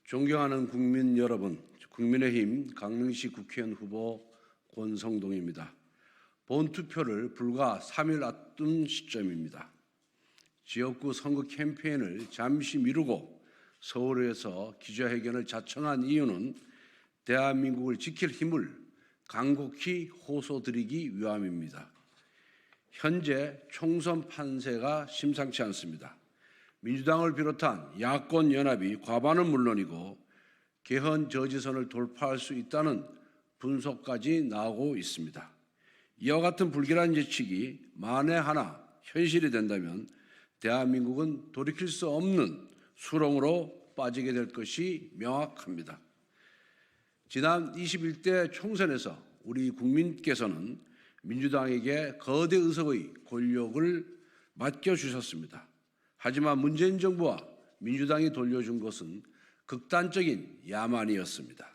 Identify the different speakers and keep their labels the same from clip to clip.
Speaker 1: 존경하는 국민 여러분, 국민의힘 강릉시 국회의원 후보 권성동입니다. 본투표를 불과 3일 앞둔 시점입니다. 지역구 선거 캠페인을 잠시 미루고 서울에서 기자회견을 자청한 이유는 대한민국을 지킬 힘을 간곡히 호소드리기 위함입니다. 현재 총선 판세가 심상치 않습니다. 민주당을 비롯한 야권 연합이 과반은 물론이고 개헌 저지선을 돌파할 수 있다는 분석까지 나오고 있습니다. 이와 같은 불길한 예측이 만에 하나 현실이 된다면 대한민국은 돌이킬 수 없는 수렁으로 빠지게 될 것이 명확합니다. 지난 21대 총선에서 우리 국민께서는 민주당에게 거대 의석의 권력을 맡겨주셨습니다. 하지만 문재인 정부와 민주당이 돌려준 것은 극단적인 야만이었습니다.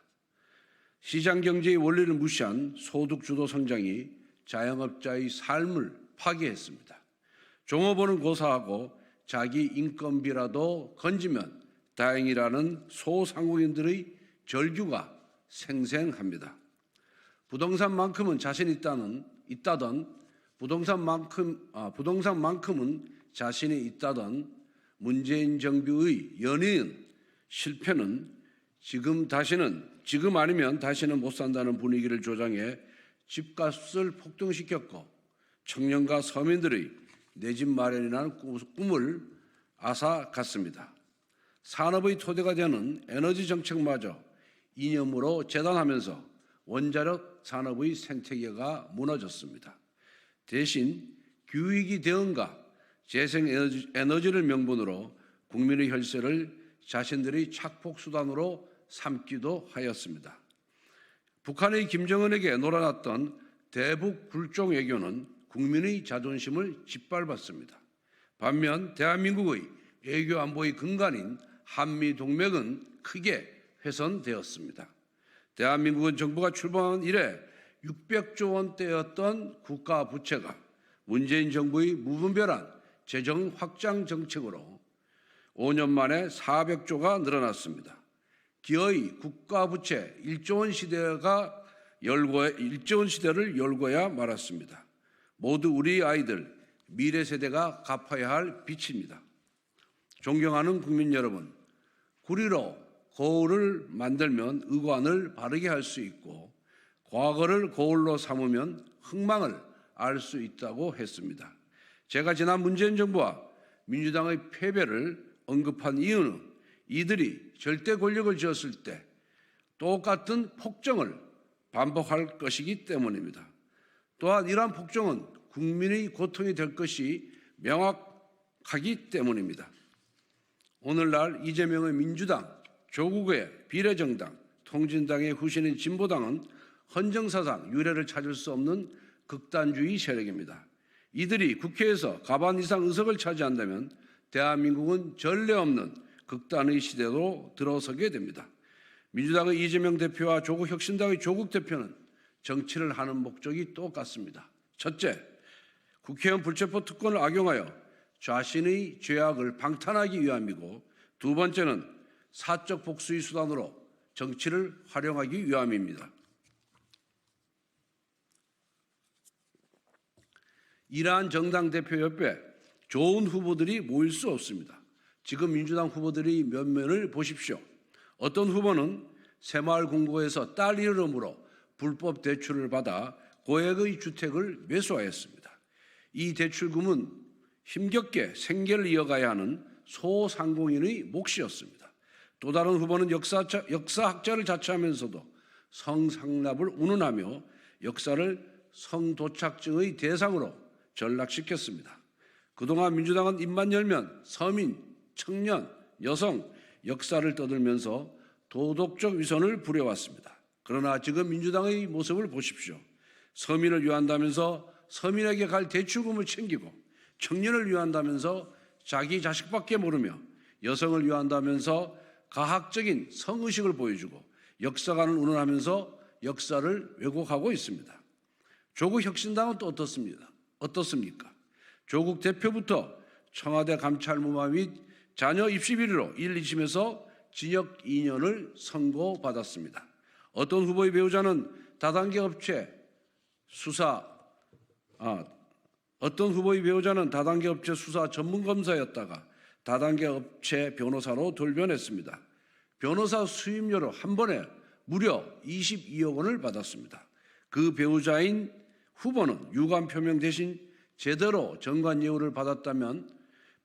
Speaker 1: 시장 경제의 원리를 무시한 소득주도 성장이 자영업자의 삶을 파괴했습니다. 종업원은 고사하고 자기 인건비라도 건지면 다행이라는 소상공인들의 절규가 생생합니다. 부동산만큼은 자신이 있다던 문재인 정부의 연이은 실패는 지금 아니면 다시는 못 산다는 분위기를 조장해 집값을 폭등시켰고 청년과 서민들의 내 집 마련이라는 꿈을 앗아갔습니다. 산업의 토대가 되는 에너지 정책마저 이념으로 재단하면서 원자력 산업의 생태계가 무너졌습니다. 대신 규익이 대응과 재생에너지를 명분으로 국민의 혈세를 자신들의 착복수단으로 삼기도 하였습니다. 북한의 김정은에게 놀아났던 대북 굴종 외교는 국민의 자존심을 짓밟았습니다. 반면 대한민국의 외교 안보의 근간인 한미동맹은 크게 훼손되었습니다. 대한민국은 정부가 출범한 이래 600조 원대였던 국가 부채가 문재인 정부의 무분별한 재정 확장 정책으로 5년 만에 400조가 늘어났습니다. 기어이 국가 부채 1조 원 시대를 열고야 말았습니다. 모두 우리 아이들, 미래 세대가 갚아야 할 빚입니다. 존경하는 국민 여러분, 구리로 거울을 만들면 의관을 바르게 할 수 있고 과거를 거울로 삼으면 흥망을 알 수 있다고 했습니다. 제가 지난 문재인 정부와 민주당의 패배를 언급한 이유는 이들이 절대 권력을 쥐었을 때 똑같은 폭정을 반복할 것이기 때문입니다. 또한 이러한 폭정은 국민의 고통이 될 것이 명확하기 때문입니다. 오늘날 이재명의 민주당, 조국의 비례정당, 통진당의 후신인 진보당은 헌정사상 유례를 찾을 수 없는 극단주의 세력입니다. 이들이 국회에서 과반 이상 의석을 차지한다면 대한민국은 전례 없는 극단의 시대로 들어서게 됩니다. 민주당의 이재명 대표와 조국혁신당의 조국 대표는 정치를 하는 목적이 똑같습니다. 첫째, 국회의원 불체포 특권을 악용하여 자신의 죄악을 방탄하기 위함이고, 두 번째는 사적 복수의 수단으로 정치를 활용하기 위함입니다. 이러한 정당 대표 옆에 좋은 후보들이 모일 수 없습니다. 지금 민주당 후보들의 면면을 보십시오. 어떤 후보는 새마을 공고에서 딸 이름으로 불법 대출을 받아 고액의 주택을 매수하였습니다. 이 대출금은 힘겹게 생계를 이어가야 하는 소상공인의 몫이었습니다. 또 다른 후보는 역사학자를 자처하면서도 성상납을 운운하며 역사를 성도착증의 대상으로 전락시켰습니다. 그동안 민주당은 입만 열면 서민, 청년, 여성, 역사를 떠들면서 도덕적 위선을 부려왔습니다. 그러나 지금 민주당의 모습을 보십시오. 서민을 위한다면서 서민에게 갈 대출금을 챙기고, 청년을 위한다면서 자기 자식밖에 모르며, 여성을 위한다면서 가학적인 성의식을 보여주고, 역사관을 운운하면서 역사를 왜곡하고 있습니다. 조국 혁신당은 또 어떻습니까? 조국 대표부터 청와대 감찰무마 및 자녀 입시 비리로 1, 2심에서 징역 2년을 선고받았습니다. 어떤 후보의 배우자는 다단계 업체 수사 전문검사였다가 다단계 업체 변호사로 돌변했습니다. 변호사 수임료로 한 번에 무려 22억 원을 받았습니다. 그 배우자인 후보는 유감 표명 대신 제대로 정관예우를 받았다면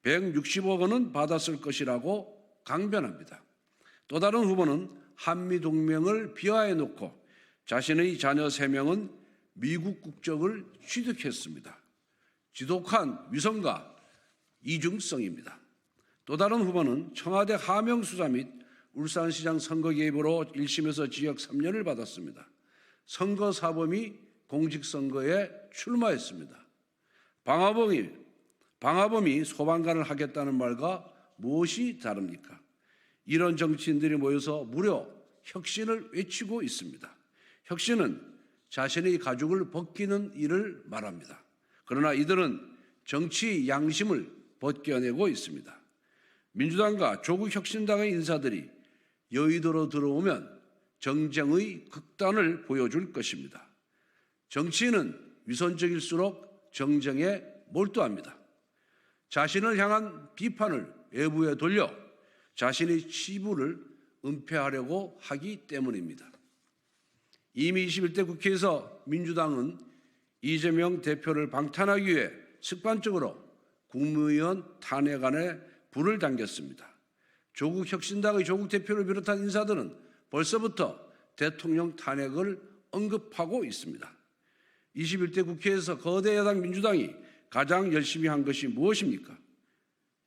Speaker 1: 160억 원은 받았을 것이라고 강변합니다. 또 다른 후보는 한미동맹을 비하해 놓고 자신의 자녀 3명은 미국 국적을 취득했습니다. 지독한 위선과 이중성입니다. 또 다른 후보는 청와대 하명수사 및 울산시장 선거 개입으로 1심에서 징역 3년을 받았습니다. 선거사범이 공직선거에 출마했습니다. 방화범이 소방관을 하겠다는 말과 무엇이 다릅니까? 이런 정치인들이 모여서 무려 혁신을 외치고 있습니다. 혁신은 자신의 가죽을 벗기는 일을 말합니다. 그러나 이들은 정치 양심을 벗겨내고 있습니다. 민주당과 조국혁신당의 인사들이 여의도로 들어오면 정쟁의 극단을 보여줄 것입니다. 정치인은 위선적일수록 정쟁에 몰두합니다. 자신을 향한 비판을 외부에 돌려 자신의 치부를 은폐하려고 하기 때문입니다. 이미 21대 국회에서 민주당은 이재명 대표를 방탄하기 위해 습관적으로 국무위원 탄핵안에 불을 당겼습니다. 조국 혁신당의 조국 대표를 비롯한 인사들은 벌써부터 대통령 탄핵을 언급하고 있습니다. 21대 국회에서 거대 여당 민주당이 가장 열심히 한 것이 무엇입니까?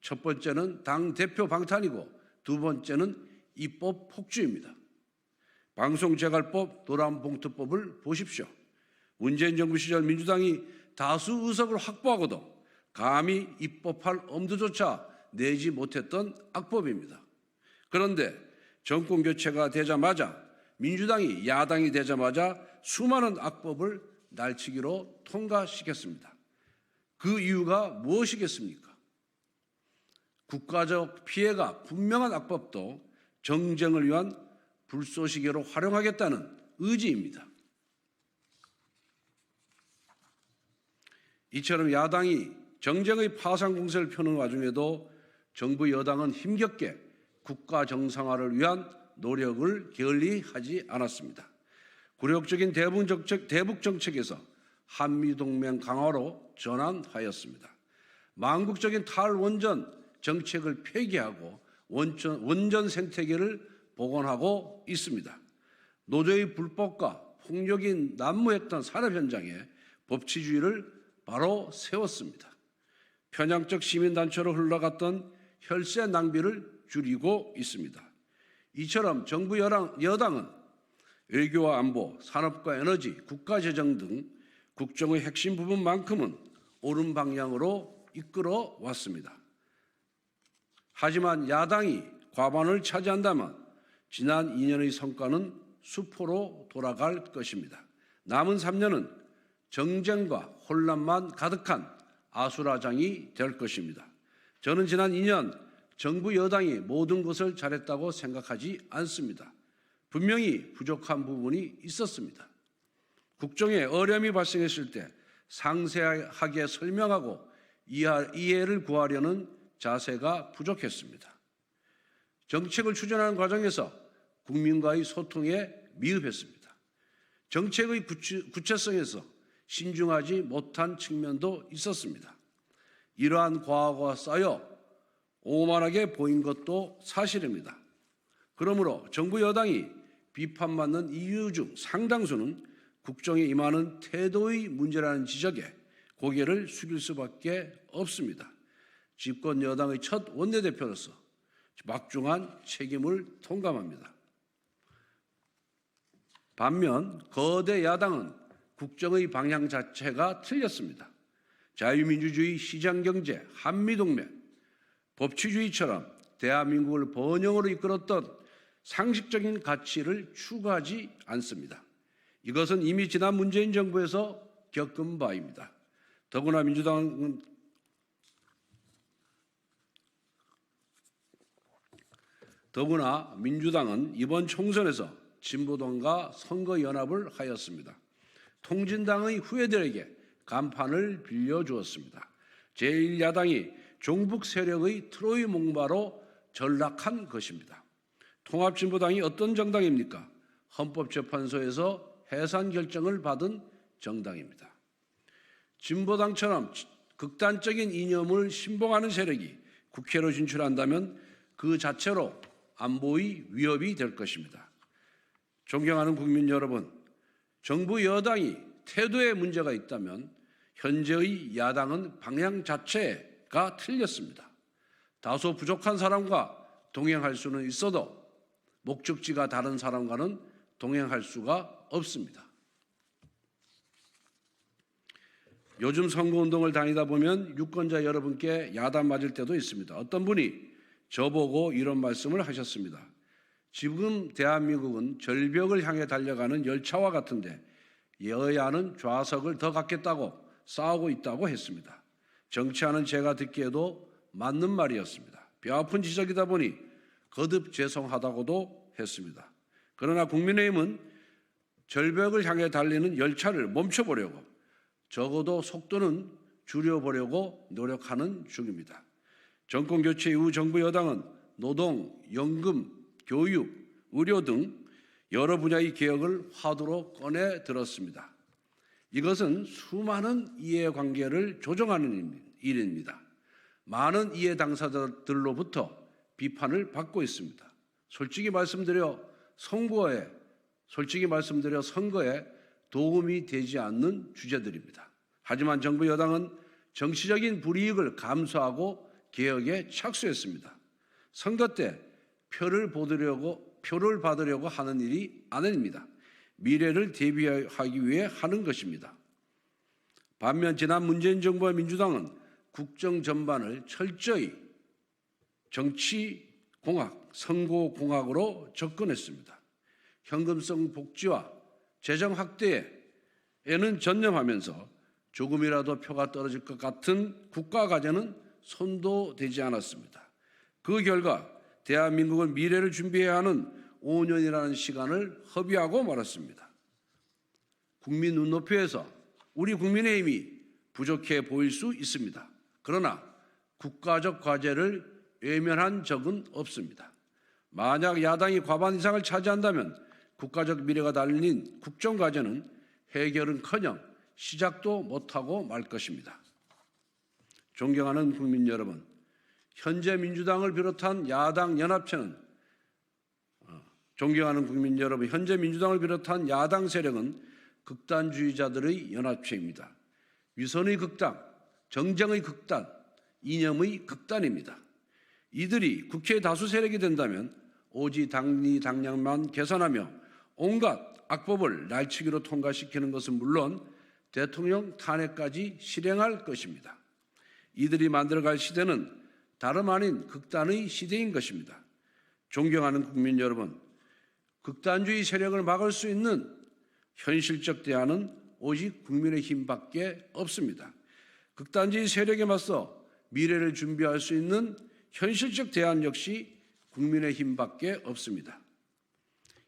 Speaker 1: 첫 번째는 당대표 방탄이고 두 번째는 입법 폭주입니다. 방송재갈법, 노란봉투법을 보십시오. 문재인 정부 시절 민주당이 다수 의석을 확보하고도 감히 입법할 엄두조차 내지 못했던 악법입니다. 그런데 정권 교체가 되자마자 민주당이 야당이 되자마자 수많은 악법을 날치기로 통과시켰습니다. 그 이유가 무엇이겠습니까? 국가적 피해가 분명한 악법도 정쟁을 위한 불쏘시개로 활용하겠다는 의지입니다. 이처럼 야당이 정쟁의 파상 공세를 펴는 와중에도 정부 여당은 힘겹게 국가 정상화를 위한 노력을 게을리하지 않았습니다. 굴욕적인 대북 정책에서 한미동맹 강화로 전환하였습니다. 망국적인 탈원전 정책을 폐기하고 원전 생태계를 복원하고 있습니다. 노조의 불법과 폭력이 난무했던 산업 현장에 법치주의를 바로 세웠습니다. 편향적 시민단체로 흘러갔던 혈세 낭비를 줄이고 있습니다. 이처럼 정부 여당은 외교와 안보, 산업과 에너지, 국가재정 등 국정의 핵심 부분만큼은 옳은 방향으로 이끌어 왔습니다. 하지만 야당이 과반을 차지한다면 지난 2년의 성과는 수포로 돌아갈 것입니다. 남은 3년은 정쟁과 혼란만 가득한 아수라장이 될 것입니다. 저는 지난 2년 정부 여당이 모든 것을 잘했다고 생각하지 않습니다. 분명히 부족한 부분이 있었습니다. 국정에 어려움이 발생했을 때 상세하게 설명하고 이해를 구하려는 자세가 부족했습니다. 정책을 추진하는 과정에서 국민과의 소통에 미흡했습니다. 정책의 구체성에서 신중하지 못한 측면도 있었습니다. 이러한 과거가 쌓여 오만하게 보인 것도 사실입니다. 그러므로 정부 여당이 비판받는 이유 중 상당수는 국정에 임하는 태도의 문제라는 지적에 고개를 숙일 수밖에 없습니다. 집권 여당의 첫 원내대표로서 막중한 책임을 통감합니다. 반면 거대 야당은 국정의 방향 자체가 틀렸습니다. 자유민주주의, 시장경제, 한미동맹, 법치주의처럼 대한민국을 번영으로 이끌었던 상식적인 가치를 추구하지 않습니다. 이것은 이미 지난 문재인 정부에서 겪은 바입니다. 더구나 더구나 민주당은 이번 총선에서 진보당과 선거연합을 하였습니다. 통진당의 후예들에게 간판을 빌려주었습니다. 제1야당이 종북 세력의 트로이 목마로 전락한 것입니다. 통합진보당이 어떤 정당입니까? 헌법재판소에서 해산 결정을 받은 정당입니다. 진보당처럼 극단적인 이념을 신봉하는 세력이 국회로 진출한다면 그 자체로 안보의 위협이 될 것입니다. 존경하는 국민 여러분, 정부 여당이 태도에 문제가 있다면 현재의 야당은 방향 자체가 틀렸습니다. 다소 부족한 사람과 동행할 수는 있어도 목적지가 다른 사람과는 동행할 수가 없습니다. 요즘 선거운동을 다니다 보면 유권자 여러분께 야단 맞을 때도 있습니다. 어떤 분이 저보고 이런 말씀을 하셨습니다. 지금 대한민국은 절벽을 향해 달려가는 열차와 같은데 여야는 좌석을 더 갖겠다고 싸우고 있다고 했습니다. 정치하는 제가 듣기에도 맞는 말이었습니다. 뼈아픈 지적이다 보니 거듭 죄송하다고도 했습니다. 그러나 국민의힘은 절벽을 향해 달리는 열차를 멈춰보려고 적어도 속도는 줄여보려고 노력하는 중입니다. 정권 교체 이후 정부 여당은 노동, 연금, 교육, 의료 등 여러 분야의 개혁을 화두로 꺼내 들었습니다. 이것은 수많은 이해관계를 조정하는 일입니다. 많은 이해 당사자들로부터 비판을 받고 있습니다. 솔직히 말씀드려 선거에 도움이 되지 않는 주제들입니다. 하지만 정부 여당은 정치적인 불이익을 감수하고 개혁에 착수했습니다. 선거 때 표를 받으려고 하는 일이 아닙니다. 미래를 대비하기 위해 하는 것입니다. 반면 지난 문재인 정부와 민주당은 국정 전반을 철저히 정치공학, 선거공학으로 접근했습니다. 현금성 복지와 재정 확대에는 전념하면서 조금이라도 표가 떨어질 것 같은 국가 과제는 손도 대지 않았습니다. 그 결과 대한민국은 미래를 준비해야 하는 5년이라는 시간을 허비하고 말았습니다. 국민 눈높이에서 우리 국민의힘이 부족해 보일 수 있습니다. 그러나 국가적 과제를 외면한 적은 없습니다. 만약 야당이 과반 이상을 차지한다면 국가적 미래가 달린 국정과제는 해결은커녕 시작도 못하고 말 것입니다. 존경하는 국민 여러분, 현재 민주당을 비롯한 야당 연합체는 현재 민주당을 비롯한 야당 세력은 극단주의자들의 연합체입니다. 위선의 극단, 정쟁의 극단, 이념의 극단입니다. 이들이 국회 다수 세력이 된다면 오직 당리 당량만 계산하며 온갖 악법을 날치기로 통과시키는 것은 물론 대통령 탄핵까지 실행할 것입니다. 이들이 만들어갈 시대는 다름 아닌 극단의 시대인 것입니다. 존경하는 국민 여러분, 극단주의 세력을 막을 수 있는 현실적 대안은 오직 국민의힘밖에 없습니다. 극단주의 세력에 맞서 미래를 준비할 수 있는 현실적 대안 역시 국민의힘밖에 없습니다.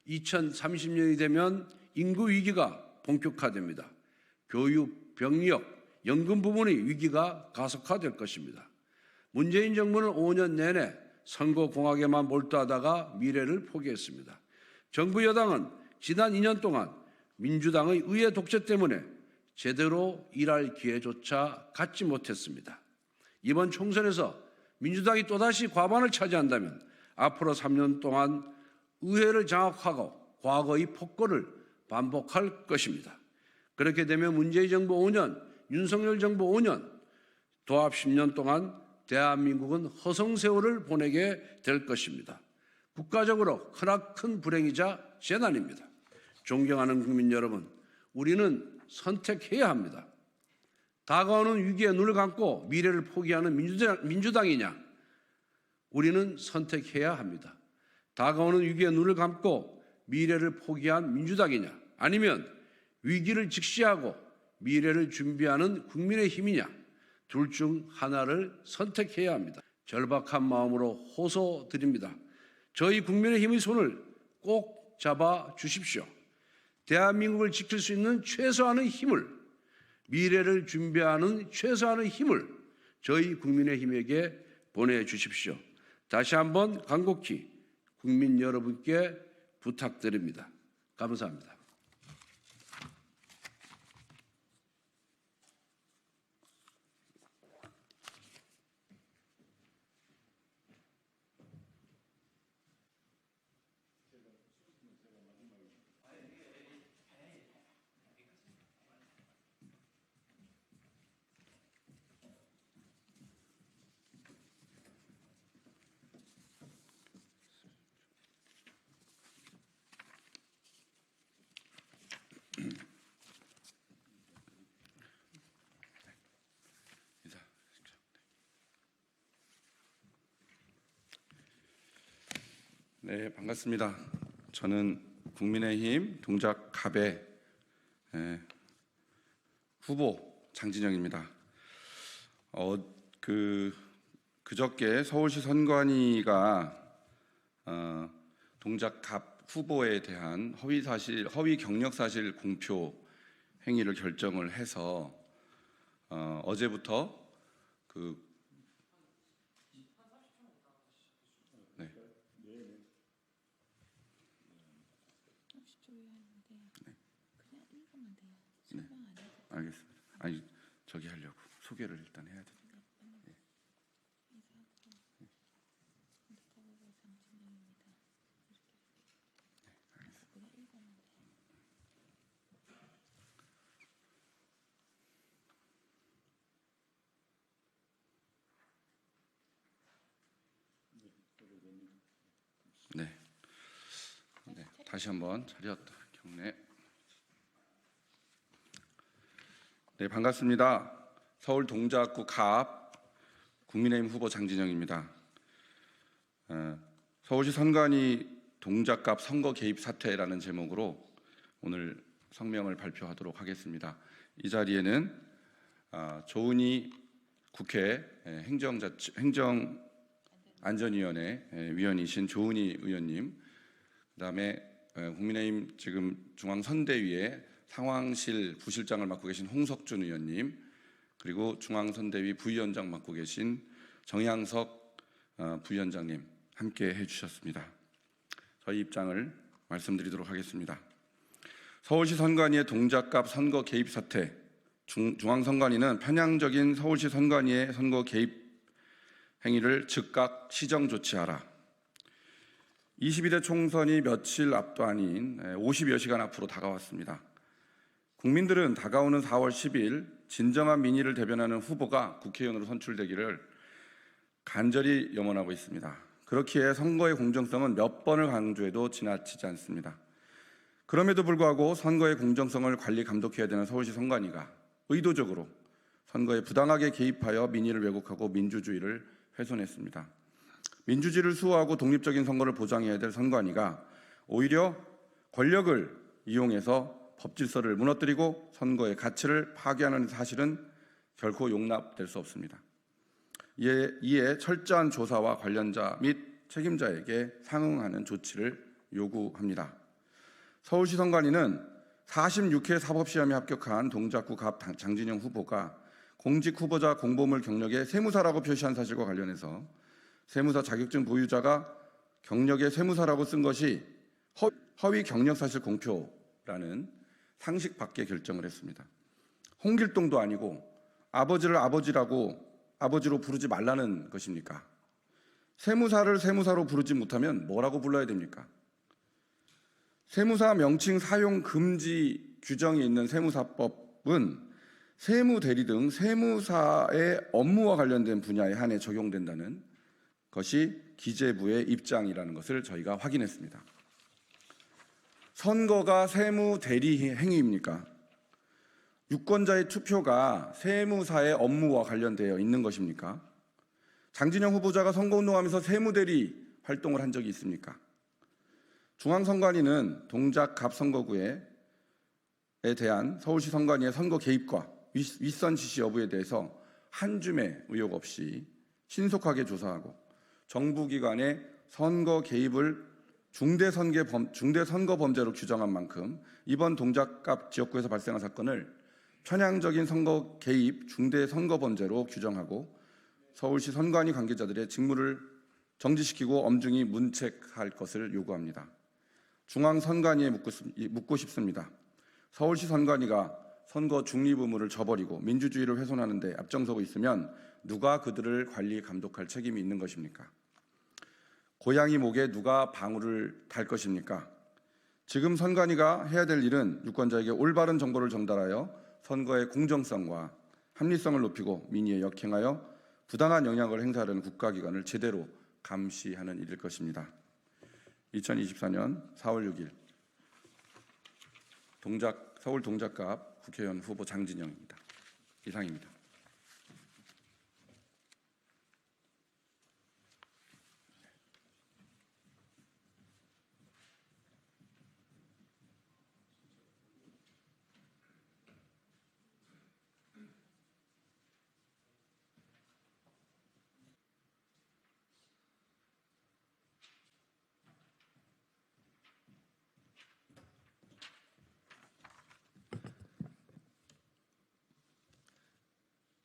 Speaker 1: 2030년이 되면 인구 위기가 본격화됩니다. 교육, 병력, 연금 부문의 위기가 가속화될 것입니다. 문재인 정부는 5년 내내 선거공학에만 몰두하다가 미래를 포기했습니다. 정부 여당은 지난 2년 동안 민주당의 의회 독재 때문에 제대로 일할 기회조차 갖지 못했습니다. 이번 총선에서 민주당이 또다시 과반을 차지한다면 앞으로 3년 동안 의회를 장악하고 과거의 폭거를 반복할 것입니다. 그렇게 되면 문재인 정부 5년, 윤석열 정부 5년, 도합 10년 동안 대한민국은 허송세월을 보내게 될 것입니다. 국가적으로 크나큰 불행이자 재난입니다. 존경하는 국민 여러분, 우리는 선택해야 합니다. 다가오는 위기에 눈을 감고 미래를 포기하는 민주당이냐? 우리는 선택해야 합니다. 다가오는 위기에 눈을 감고 미래를 포기한 민주당이냐? 아니면 위기를 직시하고 미래를 준비하는 국민의힘이냐? 둘 중 하나를 선택해야 합니다. 절박한 마음으로 호소드립니다. 저희 국민의힘의 손을 꼭 잡아 주십시오. 대한민국을 지킬 수 있는 최소한의 힘을, 미래를 준비하는 최소한의 힘을 저희 국민의힘에게 보내주십시오. 다시 한번 간곡히 국민 여러분께 부탁드립니다. 감사합니다.
Speaker 2: 네, 반갑습니다. 저는 국민의힘 동작갑의 후보 장진영입니다. 그저께 서울시 선관위가 동작갑 후보에 대한 허위 경력 사실 공표 행위를 결정을 해서 어제부터 알겠습니다. 아니 저기 하려고 소개를 일단 해야 되니까. 예. 네. 네. 다시 한번 자리였다 경례. 네, 반갑습니다. 서울 동작구 갑 국민의힘 후보 장진영입니다. 서울시 선관위 동작갑 선거 개입 사태라는 제목으로 오늘 성명을 발표하도록 하겠습니다. 이 자리에는 조은희 국회 행정안전위원회 위원이신 조은희 의원님, 그다음에 국민의힘 지금 중앙선대위에 상황실 부실장을 맡고 계신 홍석준 의원님, 그리고 중앙선대위 부위원장 맡고 계신 정양석 부위원장님 함께 해주셨습니다. 저희 입장을 말씀드리도록 하겠습니다. 서울시 선관위의 동작갑 선거 개입 사태, 중앙선관위는 편향적인 서울시 선관위의 선거 개입 행위를 즉각 시정 조치하라. 22대 총선이 며칠 앞도 아닌 50여 시간 앞으로 다가왔습니다. 국민들은 다가오는 4월 10일 진정한 민의를 대변하는 후보가 국회의원으로 선출되기를 간절히 염원하고 있습니다. 그렇기에 선거의 공정성은 몇 번을 강조해도 지나치지 않습니다. 그럼에도 불구하고 선거의 공정성을 관리 감독해야 되는 서울시 선관위가 의도적으로 선거에 부당하게 개입하여 민의를 왜곡하고 민주주의를 훼손했습니다. 민주주의를 수호하고 독립적인 선거를 보장해야 될 선관위가 오히려 권력을 이용해서 법 질서를 무너뜨리고 선거의 가치를 파괴하는 사실은 결코 용납될 수 없습니다. 이에 철저한 조사와 관련자 및 책임자에게 상응하는 조치를 요구합니다. 서울시 선관위는 46회 사법시험에 합격한 동작구 갑 장진영 후보가 공직 후보자 공보물 경력에 세무사라고 표시한 사실과 관련해서 세무사 자격증 보유자가 경력에 세무사라고 쓴 것이 허위 경력 사실 공표라는 상식 밖의 결정을 했습니다. 홍길동도 아니고 아버지를 아버지로 부르지 말라는 것입니까? 세무사를 세무사로 부르지 못하면 뭐라고 불러야 됩니까? 세무사 명칭 사용 금지 규정이 있는 세무사법은 세무대리 등 세무사의 업무와 관련된 분야에 한해 적용된다는 것이 기재부의 입장이라는 것을 저희가 확인했습니다. 선거가 세무대리 행위입니까? 유권자의 투표가 세무사의 업무와 관련되어 있는 것입니까? 장진영 후보자가 선거운동하면서 세무대리 활동을 한 적이 있습니까? 중앙선관위는 동작갑 선거구에 대한 서울시 선관위의 선거 개입과 윗선 지시 여부에 대해서 한 줌의 의혹 없이 신속하게 조사하고 정부기관의 선거 개입을 중대선거 범죄로 규정한 만큼 이번 동작갑 지역구에서 발생한 사건을 편향적인 선거 개입 중대선거 범죄로 규정하고 서울시 선관위 관계자들의 직무를 정지시키고 엄중히 문책할 것을 요구합니다. 중앙선관위에 묻고 싶습니다. 서울시 선관위가 선거 중립 의무를 저버리고 민주주의를 훼손하는 데 앞장서고 있으면 누가 그들을 관리 감독할 책임이 있는 것입니까? 고양이 목에 누가 방울을 달 것입니까? 지금 선관위가 해야 될 일은 유권자에게 올바른 정보를 전달하여 선거의 공정성과 합리성을 높이고 민의에 역행하여 부당한 영향을 행사하려는 국가기관을 제대로 감시하는 일일 것입니다. 2024년 4월 6일 서울 동작갑 국회의원 후보 장진영입니다. 이상입니다.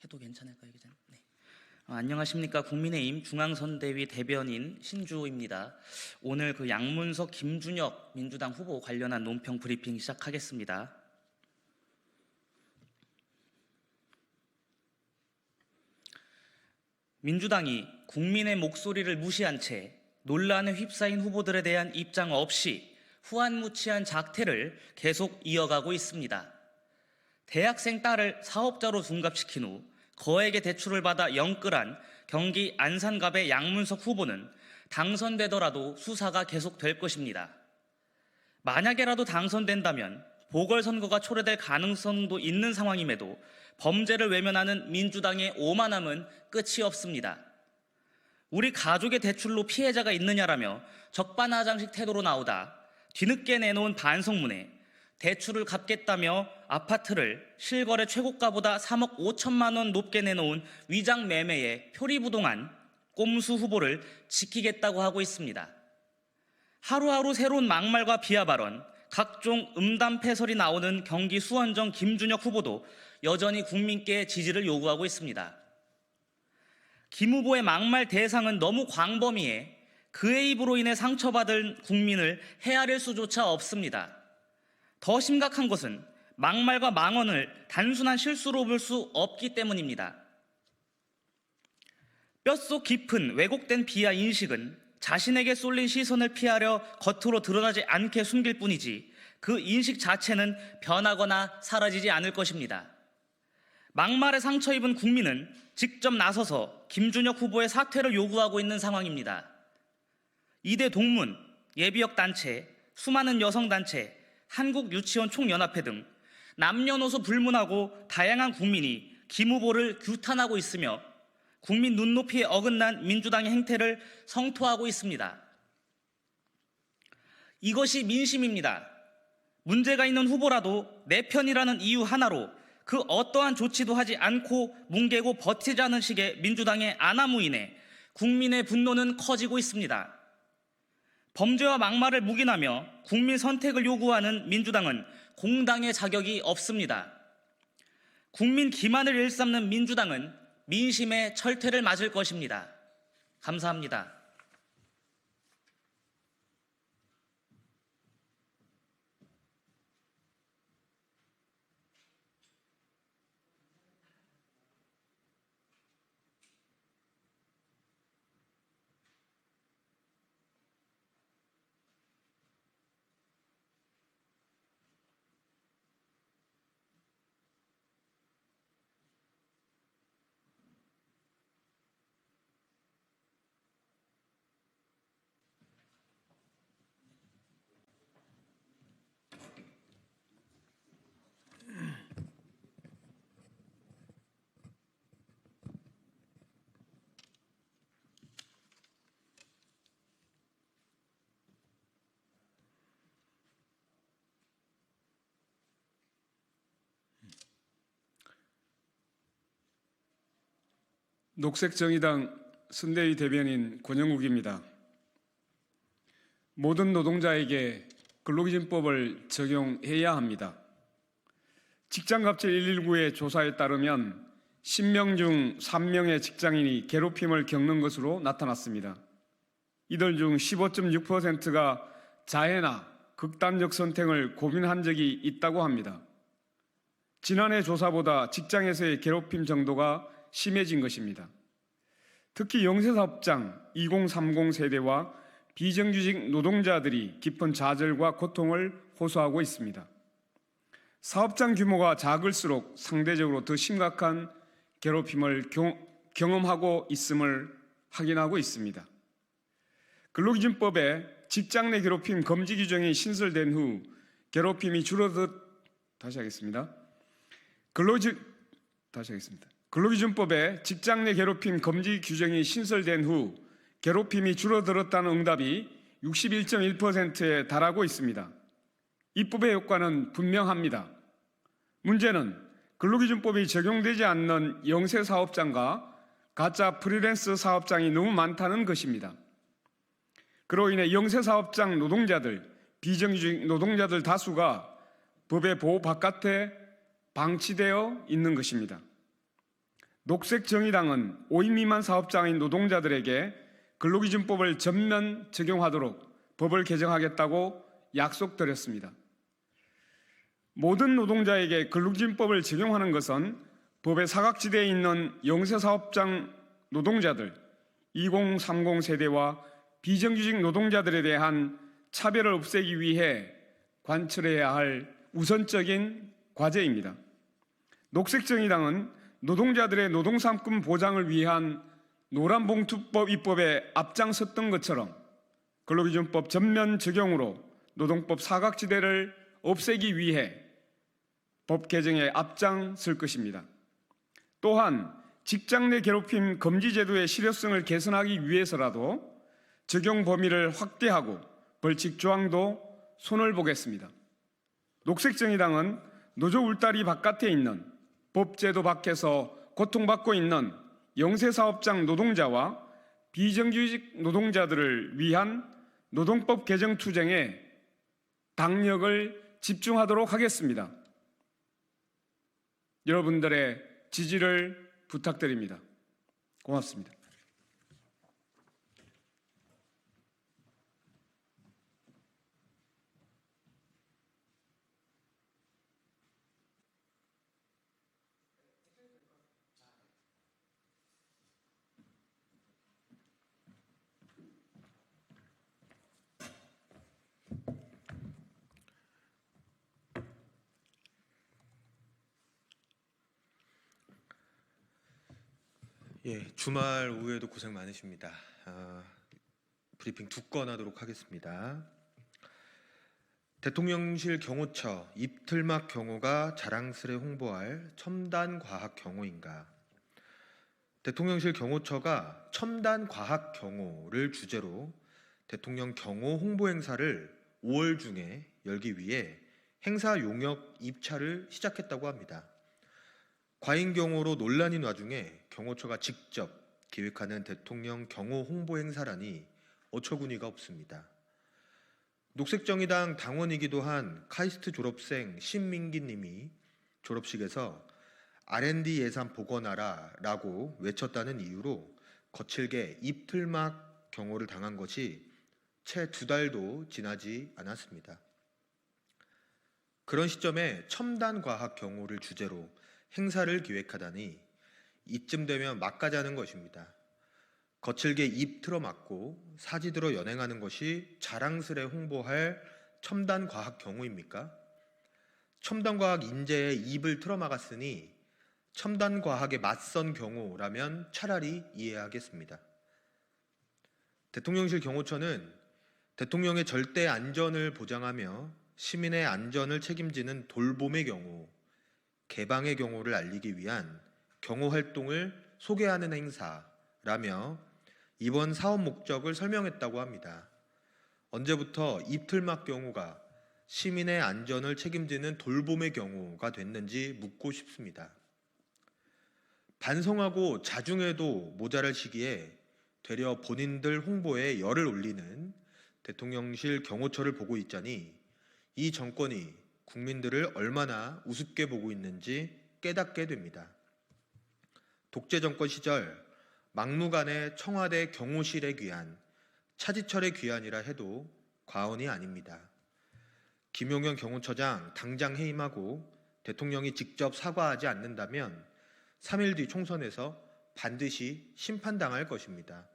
Speaker 3: 해도 괜찮을까요, 기자님? 네. 안녕하십니까. 국민의힘 중앙선대위 대변인 신주호입니다. 오늘 그 양문석, 김준혁 민주당 후보 관련한 논평 브리핑 시작하겠습니다. 민주당이 국민의 목소리를 무시한 채 논란에 휩싸인 후보들에 대한 입장 없이 후안무치한 작태를 계속 이어가고 있습니다. 대학생 딸을 사업자로 둔갑시킨 후 거액의 대출을 받아 영끌한 경기 안산갑의 양문석 후보는 당선되더라도 수사가 계속될 것입니다. 만약에라도 당선된다면 보궐선거가 초래될 가능성도 있는 상황임에도 범죄를 외면하는 민주당의 오만함은 끝이 없습니다. 우리 가족의 대출로 피해자가 있느냐라며 적반하장식 태도로 나오다 뒤늦게 내놓은 반성문에 대출을 갚겠다며 아파트를 실거래 최고가보다 3억 5천만 원 높게 내놓은 위장 매매에 표리부동한 꼼수 후보를 지키겠다고 하고 있습니다. 하루하루 새로운 막말과 비하 발언, 각종 음담패설이 나오는 경기 수원정 김준혁 후보도 여전히 국민께 지지를 요구하고 있습니다. 김 후보의 막말 대상은 너무 광범위해 그의 입으로 인해 상처받은 국민을 헤아릴 수조차 없습니다. 더 심각한 것은 막말과 망언을 단순한 실수로 볼 수 없기 때문입니다. 뼛속 깊은 왜곡된 비하 인식은 자신에게 쏠린 시선을 피하려 겉으로 드러나지 않게 숨길 뿐이지 그 인식 자체는 변하거나 사라지지 않을 것입니다. 막말에 상처 입은 국민은 직접 나서서 김준혁 후보의 사퇴를 요구하고 있는 상황입니다. 이대 동문, 예비역 단체, 수많은 여성단체, 한국유치원 총연합회 등 남녀노소 불문하고 다양한 국민이 김 후보를 규탄하고 있으며 국민 눈높이에 어긋난 민주당의 행태를 성토하고 있습니다. 이것이 민심입니다. 문제가 있는 후보라도 내 편이라는 이유 하나로 그 어떠한 조치도 하지 않고 뭉개고 버티자는 식의 민주당의 안하무인에 국민의 분노는 커지고 있습니다. 범죄와 막말을 묵인하며 국민 선택을 요구하는 민주당은 공당의 자격이 없습니다. 국민 기만을 일삼는 민주당은 민심의 철퇴를 맞을 것입니다. 감사합니다.
Speaker 4: 녹색정의당 선대위 대변인 권영욱입니다. 모든 노동자에게 근로기준법을 적용해야 합니다. 직장갑질 119의 조사에 따르면 10명 중 3명의 직장인이 괴롭힘을 겪는 것으로 나타났습니다. 이들 중 15.6%가 자해나 극단적 선택을 고민한 적이 있다고 합니다. 지난해 조사보다 직장에서의 괴롭힘 정도가 심해진 것입니다. 특히 영세사업장 2030 세대와 비정규직 노동자들이 깊은 좌절과 고통을 호소하고 있습니다. 사업장 규모가 작을수록 상대적으로 더 심각한 괴롭힘을 경험하고 있음을 확인하고 있습니다. 근로기준법에 직장 내 괴롭힘 금지 규정이 신설된 후 괴롭힘이 근로기준법에 직장 내 괴롭힘 금지 규정이 신설된 후 괴롭힘이 줄어들었다는 응답이 61.1%에 달하고 있습니다. 입법의 효과는 분명합니다. 문제는 근로기준법이 적용되지 않는 영세사업장과 가짜 프리랜서 사업장이 너무 많다는 것입니다. 그로 인해 영세사업장 노동자들, 비정규직 노동자들 다수가 법의 보호 바깥에 방치되어 있는 것입니다. 녹색정의당은 5인 미만 사업장인 노동자들에게 근로기준법을 전면 적용하도록 법을 개정하겠다고 약속드렸습니다. 모든 노동자에게 근로기준법을 적용하는 것은 법의 사각지대에 있는 영세사업장 노동자들, 2030 세대와 비정규직 노동자들에 대한 차별을 없애기 위해 관철해야 할 우선적인 과제입니다. 녹색정의당은 노동자들의 노동상품 보장을 위한 노란봉투법 입법에 앞장섰던 것처럼 근로기준법 전면 적용으로 노동법 사각지대를 없애기 위해 법 개정에 앞장설 것입니다. 또한 직장 내 괴롭힘 금지 제도의 실효성을 개선하기 위해서라도 적용 범위를 확대하고 벌칙 조항도 손을 보겠습니다. 녹색정의당은 노조 울타리 바깥에 있는 법제도 밖에서 고통받고 있는 영세사업장 노동자와 비정규직 노동자들을 위한 노동법 개정 투쟁에 당력을 집중하도록 하겠습니다. 여러분들의 지지를 부탁드립니다. 고맙습니다.
Speaker 5: 예, 주말 오후에도 고생 많으십니다. 브리핑 두 건 하도록 하겠습니다. 대통령실 경호처 입틀막 경호가 자랑스레 홍보할 첨단 과학 경호인가? 대통령실 경호처가 첨단 과학 경호를 주제로 대통령 경호 홍보 행사를 5월 중에 열기 위해 행사 용역 입찰을 시작했다고 합니다. 과잉 경호로 논란인 와중에 경호처가 직접 기획하는 대통령 경호 홍보 행사라니 어처구니가 없습니다. 녹색정의당 당원이기도 한 카이스트 졸업생 신민기 님이 졸업식에서 R&D 예산 복원하라 라고 외쳤다는 이유로 거칠게 입틀막 경호를 당한 것이 채 2달도 지나지 않았습니다. 그런 시점에 첨단 과학 경호를 주제로 행사를 기획하다니 이쯤 되면 막가자는 것입니다. 거칠게 입 틀어막고 사지들어 연행하는 것이 자랑스레 홍보할 첨단 과학 경호입니까? 첨단 과학 인재에 입을 틀어막았으니 첨단 과학에 맞선 경호라면 차라리 이해하겠습니다. 대통령실 경호처는 대통령의 절대 안전을 보장하며 시민의 안전을 책임지는 돌봄의 경우, 개방의 경우를 알리기 위한 경호 활동을 소개하는 행사라며 이번 사업 목적을 설명했다고 합니다. 언제부터 입틀막 경우가 시민의 안전을 책임지는 돌봄의 경우가 됐는지 묻고 싶습니다. 반성하고 자중해도 모자랄 시기에 되려 본인들 홍보에 열을 올리는 대통령실 경호처를 보고 있자니 이 정권이 국민들을 얼마나 우습게 보고 있는지 깨닫게 됩니다. 독재 정권 시절 막무가내 청와대 경호실에 귀한, 차지철의 귀한이라 해도 과언이 아닙니다. 김용현 경호처장 당장 해임하고 대통령이 직접 사과하지 않는다면 3일 뒤 총선에서 반드시 심판당할 것입니다.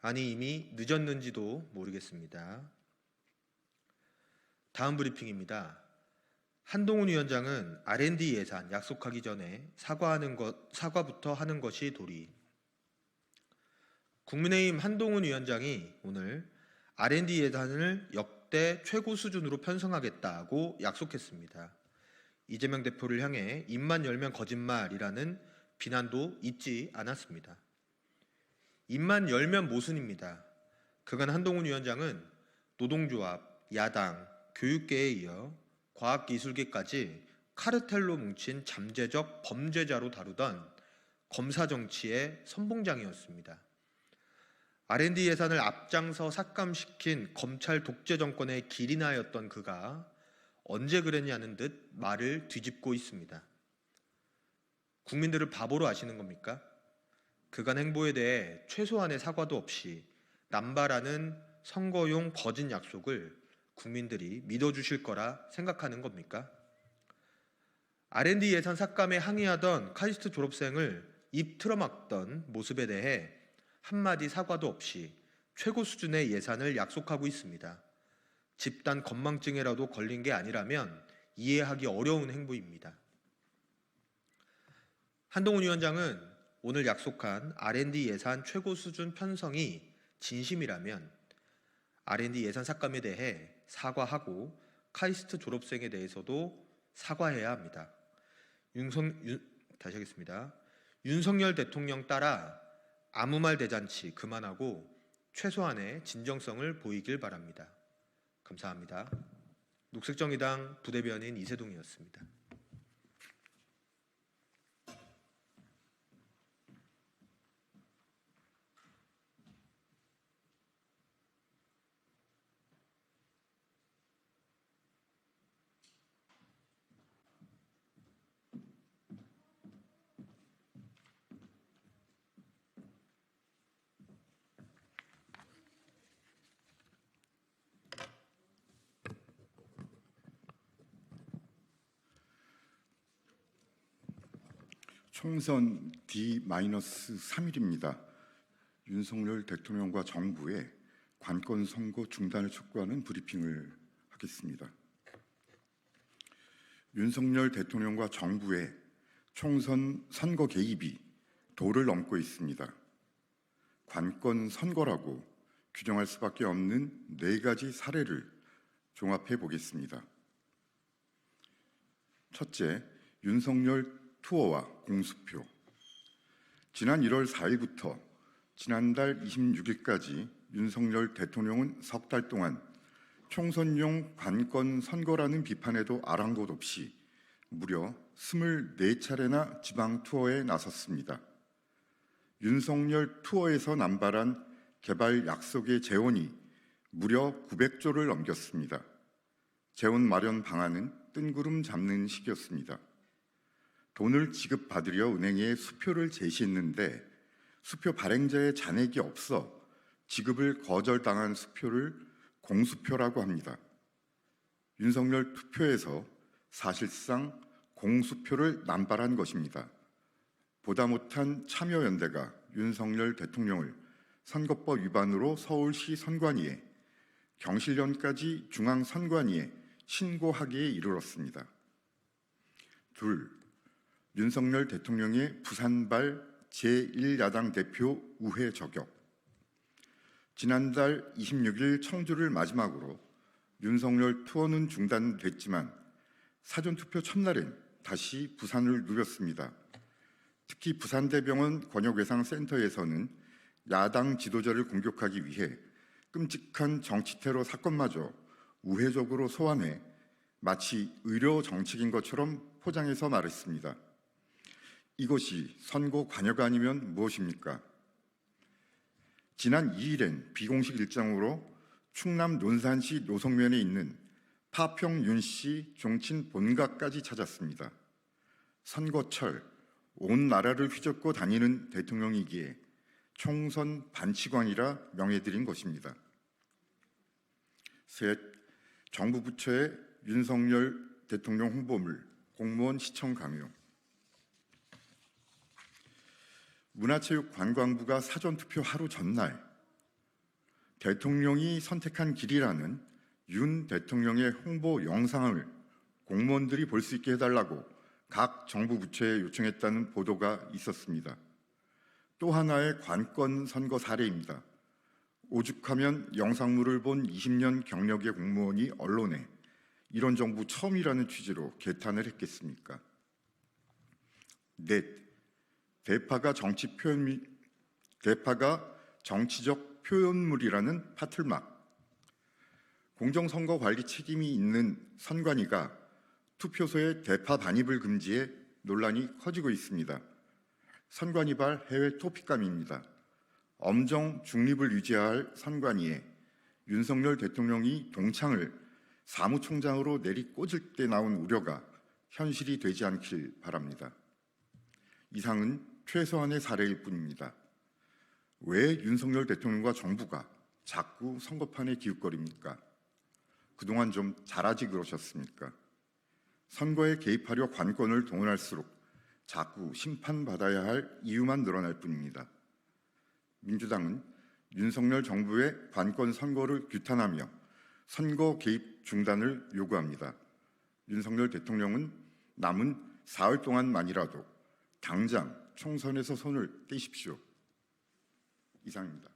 Speaker 5: 아니 이미 늦었는지도 모르겠습니다. 다음 브리핑입니다. 한동훈 위원장은 R&D 예산 약속하기 전에 사과부터 하는 것이 도리. 국민의힘 한동훈 위원장이 오늘 R&D 예산을 역대 최고 수준으로 편성하겠다고 약속했습니다. 이재명 대표를 향해 입만 열면 거짓말이라는 비난도 잊지 않았습니다. 입만 열면 모순입니다. 그간 한동훈 위원장은 노동조합, 야당, 교육계에 이어 과학기술계까지 카르텔로 뭉친 잠재적 범죄자로 다루던 검사 정치의 선봉장이었습니다. R&D 예산을 앞장서 삭감시킨 검찰 독재 정권의 기린하였던 그가 언제 그랬냐는 듯 말을 뒤집고 있습니다. 국민들을 바보로 아시는 겁니까? 그간 행보에 대해 최소한의 사과도 없이 남발하는 선거용 거짓 약속을 국민들이 믿어주실 거라 생각하는 겁니까? R&D 예산 삭감에 항의하던 카이스트 졸업생을 입 틀어막던 모습에 대해 한마디 사과도 없이 최고 수준의 예산을 약속하고 있습니다. 집단 건망증에라도 걸린 게 아니라면 이해하기 어려운 행보입니다. 한동훈 위원장은 오늘 약속한 R&D 예산 최고 수준 편성이 진심이라면 R&D 예산 삭감에 대해 사과하고 카이스트 졸업생에 대해서도 사과해야 합니다. 다시 하겠습니다. 윤석열 대통령 따라 아무 말 대잔치 그만하고 최소한의 진정성을 보이길 바랍니다. 감사합니다. 녹색정의당 부대변인 이세동이었습니다.
Speaker 6: 총선 D-3일입니다. 윤석열 대통령과 정부의 관건 선거 중단을 촉구하는 브리핑을 하겠습니다. 윤석열 대통령과 정부의 총선 선거 개입이 도를 넘고 있습니다. 관건 선거라고 규정할 수밖에 없는 4가지 사례를 종합해 보겠습니다. 첫째, 윤석열 투어와 공수표. 지난 1월 4일부터 지난달 26일까지 윤석열 대통령은 석 달 동안 총선용 관건 선거라는 비판에도 아랑곳 없이 무려 24차례나 지방 투어에 나섰습니다. 윤석열 투어에서 남발한 개발 약속의 재원이 무려 900조를 넘겼습니다. 재원 마련 방안은 뜬구름 잡는 식이었습니다. 돈을 지급받으려 은행에 수표를 제시했는데 수표 발행자의 잔액이 없어 지급을 거절당한 수표를 공수표라고 합니다. 윤석열 투표에서 사실상 공수표를 남발한 것입니다. 보다 못한 참여연대가 윤석열 대통령을 선거법 위반으로 서울시 선관위에, 경실련까지 중앙선관위에 신고하기에 이르렀습니다. 둘, 윤석열 대통령의 부산발 제1야당 대표 우회 저격. 지난달 26일 청주를 마지막으로 윤석열 투어는 중단됐지만 사전투표 첫날엔 다시 부산을 누볐습니다. 특히 부산대병원 권역외상센터에서는 야당 지도자를 공격하기 위해 끔찍한 정치테러 사건마저 우회적으로 소환해 마치 의료 정책인 것처럼 포장해서 말했습니다. 이것이 선거 관여가 아니면 무엇입니까? 지난 2일엔 비공식 일정으로 충남 논산시 노성면에 있는 파평 윤씨 종친 본가까지 찾았습니다. 선거철 온 나라를 휘젓고 다니는 대통령이기에 총선 반치광이라 명해드린 것입니다. 셋, 정부 부처의 윤석열 대통령 홍보물, 공무원 시청 강요. 문화체육관광부가 사전투표 하루 전날 대통령이 선택한 길이라는 윤 대통령의 홍보 영상을 공무원들이 볼 수 있게 해달라고 각 정부 부처에 요청했다는 보도가 있었습니다. 또 하나의 관건 선거 사례입니다. 오죽하면 영상물을 본 20년 경력의 공무원이 언론에 이런 정부 처음이라는 취지로 개탄을 했겠습니까? 넷, 대파가 정치적 표현물이라는 파틀막. 공정선거 관리 책임이 있는 선관위가 투표소에 대파 반입을 금지해 논란이 커지고 있습니다. 선관위발 해외 토픽감입니다. 엄정 중립을 유지해야 할 선관위에 윤석열 대통령이 동창을 사무총장으로 내리꽂을 때 나온 우려가 현실이 되지 않길 바랍니다. 이상은 최소한의 사례일 뿐입니다. 왜 윤석열 대통령과 정부가 자꾸 선거판에 기웃거립니까? 그동안 좀 잘하지 그러셨습니까? 선거에 개입하려 관건을 동원할수록 자꾸 심판받아야 할 이유만 늘어날 뿐입니다. 민주당은 윤석열 정부의 관건 선거를 규탄하며 선거 개입 중단을 요구합니다. 윤석열 대통령은 남은 4월 동안만이라도 당장 총선에서 손을 떼십시오. 이상입니다.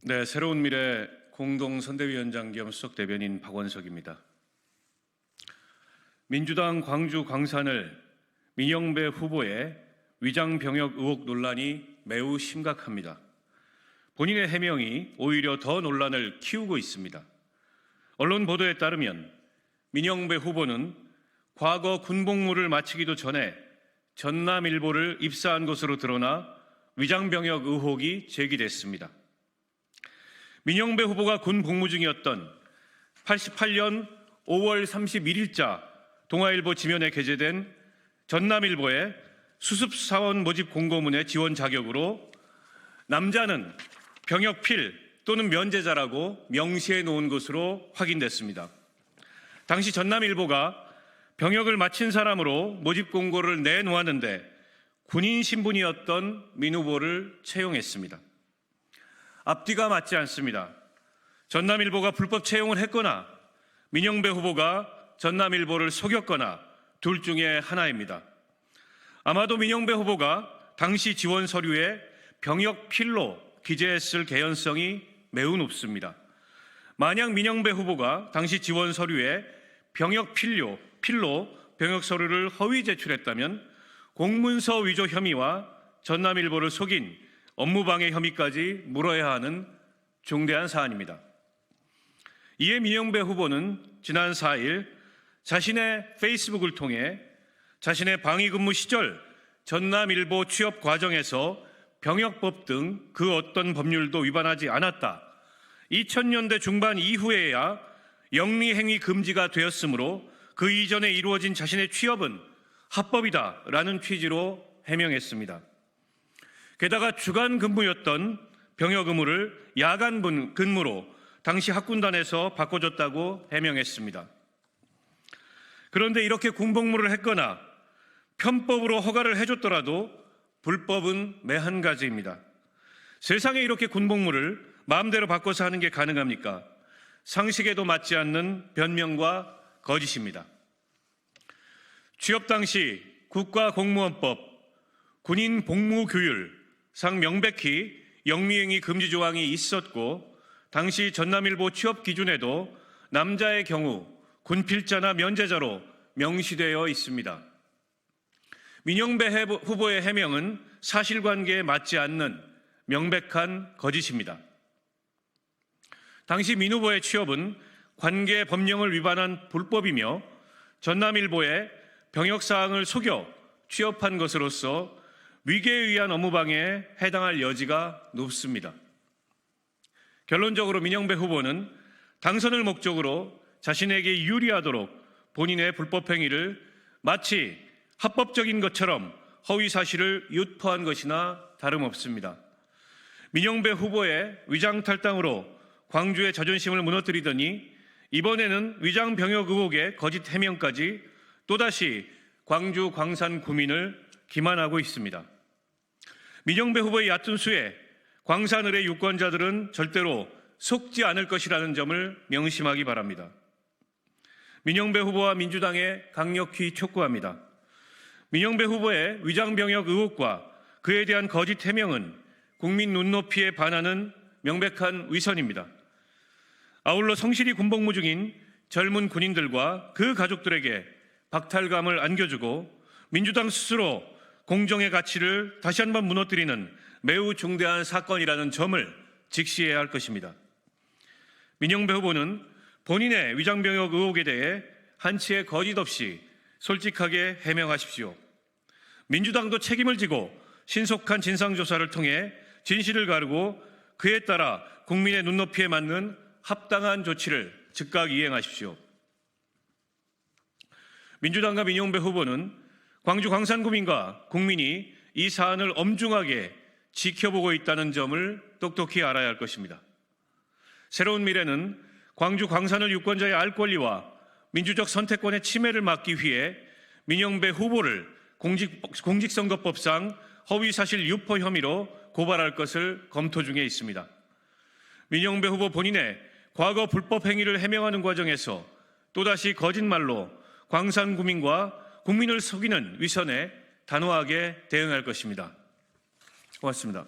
Speaker 7: 네, 새로운 미래 공동선대위원장 겸 수석대변인 박원석입니다. 민주당 광주 광산을 민영배 후보의 위장병역 의혹 논란이 매우 심각합니다. 본인의 해명이 오히려 더 논란을 키우고 있습니다. 언론 보도에 따르면 민영배 후보는 과거 군복무를 마치기도 전에 전남일보를 입사한 것으로 드러나 위장병역 의혹이 제기됐습니다. 민영배 후보가 군 복무 중이었던 88년 5월 31일자 동아일보 지면에 게재된 전남일보의 수습사원 모집 공고문의 지원 자격으로 남자는 병역필 또는 면제자라고 명시해 놓은 것으로 확인됐습니다. 당시 전남일보가 병역을 마친 사람으로 모집 공고를 내놓았는데 군인 신분이었던 민 후보를 채용했습니다. 앞뒤가 맞지 않습니다. 전남일보가 불법 채용을 했거나 민영배 후보가 전남일보를 속였거나 둘 중에 하나입니다. 아마도 민영배 후보가 당시 지원 서류에 병역필로 기재했을 개연성이 매우 높습니다. 만약 민영배 후보가 당시 지원 서류에 병역필로 병역 서류를 허위 제출했다면 공문서 위조 혐의와 전남일보를 속인 업무방해 혐의까지 물어야 하는 중대한 사안입니다. 이에 민영배 후보는 지난 4일 자신의 페이스북을 통해 자신의 방위근무 시절 전남일보 취업 과정에서 병역법 등 그 어떤 법률도 위반하지 않았다. 2000년대 중반 이후에야 영리행위 금지가 되었으므로 그 이전에 이루어진 자신의 취업은 합법이다라는 취지로 해명했습니다. 게다가 주간 근무였던 병역 의무를 야간 근무로 당시 학군단에서 바꿔줬다고 해명했습니다. 그런데 이렇게 군복무를 했거나 편법으로 허가를 해줬더라도 불법은 매한 가지입니다. 세상에 이렇게 군복무를 마음대로 바꿔서 하는 게 가능합니까? 상식에도 맞지 않는 변명과 거짓입니다. 취업 당시 국가공무원법, 군인 복무규율상 명백히 영미행위 금지 조항이 있었고, 당시 전남일보 취업 기준에도 남자의 경우 군필자나 면제자로 명시되어 있습니다. 민영배 후보의 해명은 사실관계에 맞지 않는 명백한 거짓입니다. 당시 민 후보의 취업은 관계 법령을 위반한 불법이며 전남일보의 병역사항을 속여 취업한 것으로서 위계에 의한 업무방해에 해당할 여지가 높습니다. 결론적으로 민영배 후보는 당선을 목적으로 자신에게 유리하도록 본인의 불법 행위를 마치 합법적인 것처럼 허위 사실을 유포한 것이나 다름없습니다. 민영배 후보의 위장탈당으로 광주의 자존심을 무너뜨리더니 이번에는 위장병역 의혹의 거짓 해명까지 또다시 광주 광산 구민을 기만하고 있습니다. 민영배 후보의 얕은 수에 광산을의 유권자들은 절대로 속지 않을 것이라는 점을 명심하기 바랍니다. 민영배 후보와 민주당에 강력히 촉구합니다. 민영배 후보의 위장병역 의혹과 그에 대한 거짓 해명은 국민 눈높이에 반하는 명백한 위선입니다. 아울러 성실히 군복무 중인 젊은 군인들과 그 가족들에게 박탈감을 안겨주고 민주당 스스로 공정의 가치를 다시 한번 무너뜨리는 매우 중대한 사건이라는 점을 직시해야 할 것입니다. 민영배 후보는 본인의 위장병역 의혹에 대해 한치의 거짓 없이 솔직하게 해명하십시오. 민주당도 책임을 지고 신속한 진상조사를 통해 진실을 가르고 그에 따라 국민의 눈높이에 맞는 합당한 조치를 즉각 이행하십시오. 민주당과 민영배 후보는 광주 광산구민과 국민이 이 사안을 엄중하게 지켜보고 있다는 점을 똑똑히 알아야 할 것입니다. 새로운 미래는 광주 광산을 유권자의 알 권리와 민주적 선택권의 침해를 막기 위해 민영배 후보를 공직선거법상 허위사실 유포 혐의로 고발할 것을 검토 중에 있습니다. 민영배 후보 본인의 과거 불법 행위를 해명하는 과정에서 또다시 거짓말로 광산구민과 국민을 속이는 위선에 단호하게 대응할 것입니다. 고맙습니다.